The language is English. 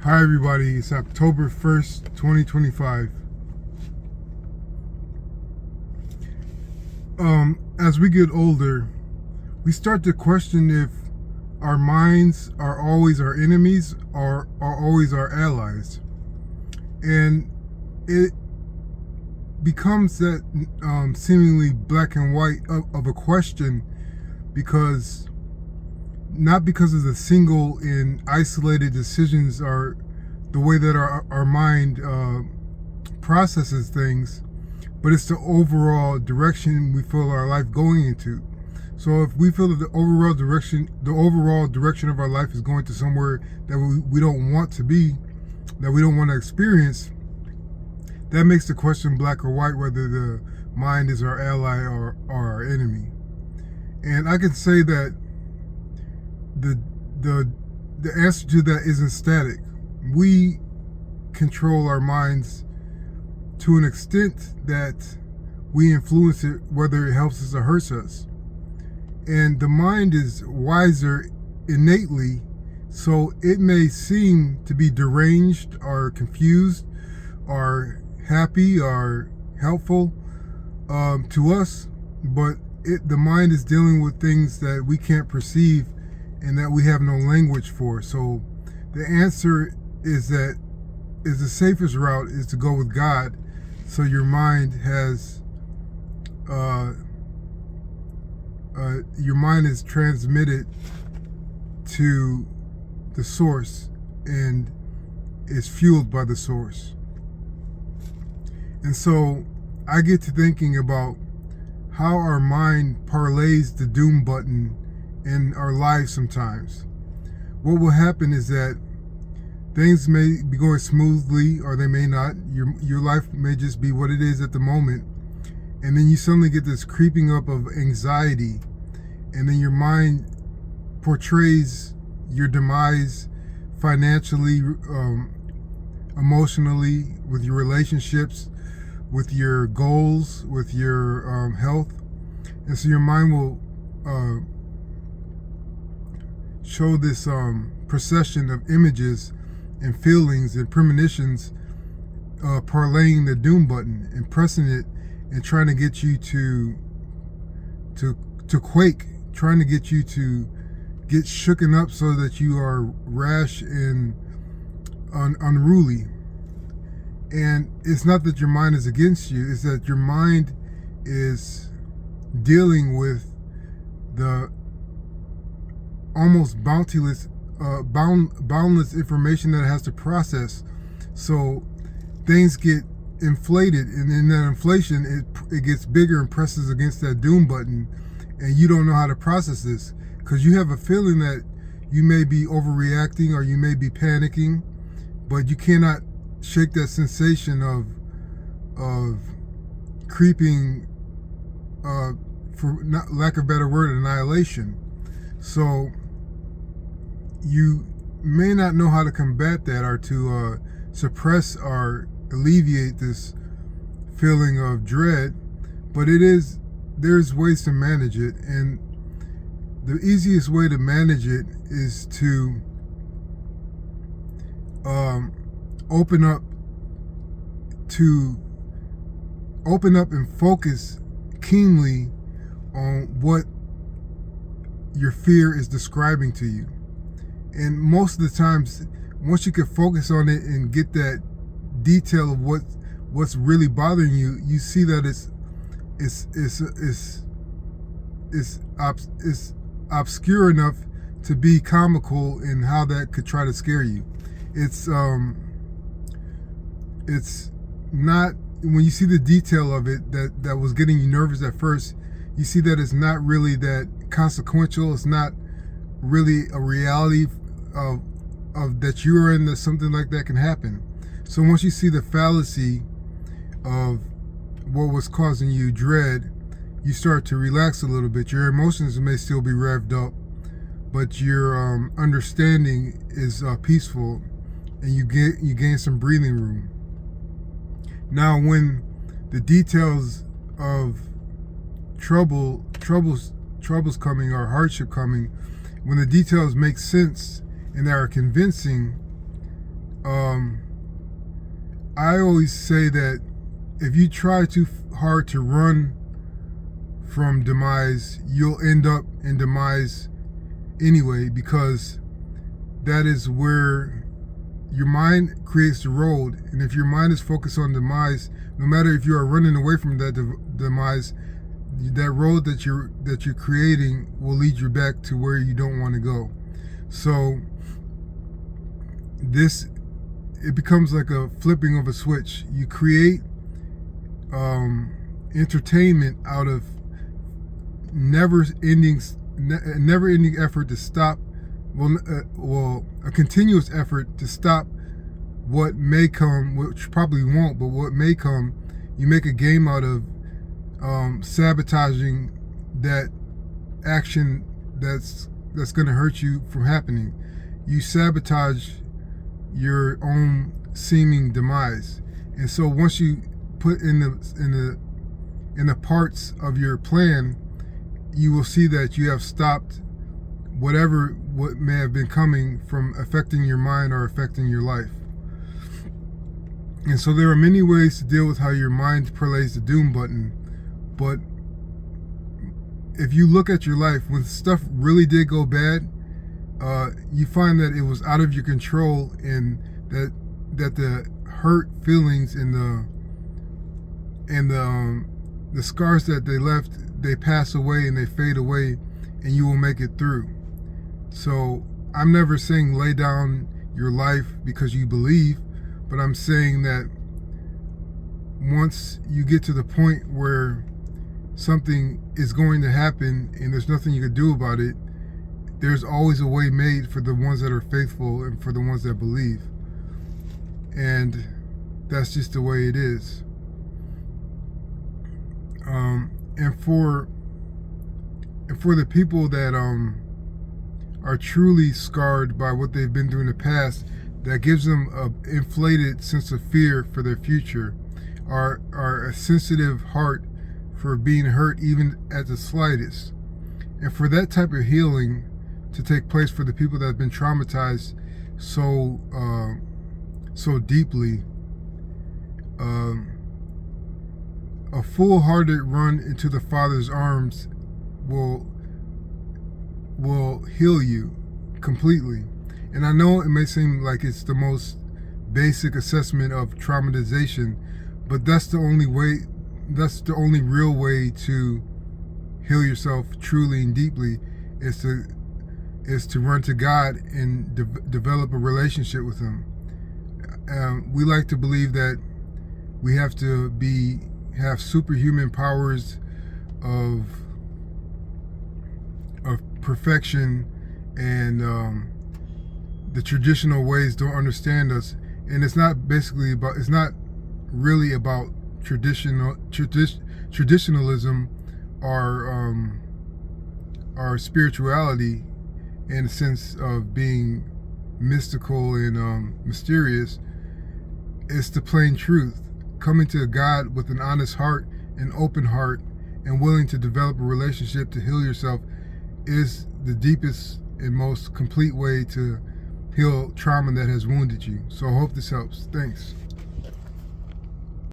Hi everybody, it's October 1st, 2025. As we get older, we start to question if our minds are always our enemies or are always our allies. And it becomes that seemingly black and white of a question because not because of the single and isolated decisions are the way that our mind processes things, but it's the overall direction we feel our life going into. So if we feel that the overall direction of our life is going to somewhere that we don't want to be, that we don't want to experience, that makes the question black or white whether the mind is our ally or our enemy. And I can say that the answer to that isn't static. We control our minds to an extent that we influence it, whether it helps us or hurts us. And the mind is wiser innately, so it may seem to be deranged or confused or happy or helpful to us, but the mind is dealing with things that we can't perceive and that we have no language for. So the answer is that the safest route is to go with God. So your mind has your mind is transmitted to the source and is fueled by the source. And so I get to thinking about how our mind parlays the doom button in our lives sometimes. What will happen is that things may be going smoothly or they may not. Your life may just be what it is at the moment. And then you suddenly get this creeping up of anxiety. And then your mind portrays your demise financially, emotionally, with your relationships, with your goals, with your health. And so your mind will show this procession of images and feelings and premonitions, parlaying the doom button and pressing it and trying to get you to quake, trying to get you to get shooken up so that you are rash and unruly. And it's not that your mind is against you, it's that your mind is dealing with the almost boundless information that it has to process. So things get inflated, and in that inflation it gets bigger and presses against that doom button, and you don't know how to process this because you have a feeling that you may be overreacting or you may be panicking, but you cannot shake that sensation of creeping, for lack of a better word, annihilation. So you may not know how to combat that or to suppress or alleviate this feeling of dread, but there's ways to manage it. And the easiest way to manage it is to open up and focus keenly on what your fear is describing to you. And most of the times, once you can focus on it and get that detail of what's really bothering you, you see that it's obscure enough to be comical in how that could try to scare you. It's not, when you see the detail of it that was getting you nervous at first, you see that it's not really that consequential. It's not really a reality of that you're in, that something like that can happen. So once you see the fallacy of what was causing you dread, you start to relax a little bit. Your emotions may still be revved up, but your understanding is peaceful, and you gain some breathing room. Now, when the details of troubles coming or hardship coming, when the details make sense and they are convincing, I always say that if you try too hard to run from demise, you'll end up in demise anyway, because that is where your mind creates the road. And if your mind is focused on demise, no matter if you are running away from that demise, that road that you're creating will lead you back to where you don't want to go. So it becomes like a flipping of a switch. You create entertainment out of never-ending effort to stop. A continuous effort to stop what may come, which probably won't, but what may come. You make a game out of sabotaging that action that's going to hurt you from happening. You sabotage your own seeming demise. And so once you put in the parts of your plan, you will see that you have stopped what may have been coming from affecting your mind or affecting your life. And so there are many ways to deal with how your mind parlays the doom button. But if you look at your life, when stuff really did go bad, you find that it was out of your control, and that the hurt feelings and the scars that they left, they pass away and they fade away, and you will make it through. So I'm never saying lay down your life because you believe, but I'm saying that once you get to the point where something is going to happen and there's nothing you can do about it, there's always a way made for the ones that are faithful and for the ones that believe. And that's just the way it is. And for the people that are truly scarred by what they've been through in the past, that gives them an inflated sense of fear for their future, are a sensitive heart for being hurt even at the slightest. And for that type of healing to take place for the people that have been traumatized so deeply, a full-hearted run into the Father's arms will heal you completely. And I know it may seem like it's the most basic assessment of traumatization, but that's the only real way to heal yourself truly and deeply, is to run to God and develop a relationship with Him. We like to believe that we have to have superhuman powers of perfection, and the traditional ways don't understand us. And it's not really about traditionalism or spirituality in the sense of being mystical and mysterious. It's the plain truth. Coming to God with an honest heart, an open heart, and willing to develop a relationship to heal yourself is the deepest and most complete way to heal trauma that has wounded you. So I hope this helps. Thanks.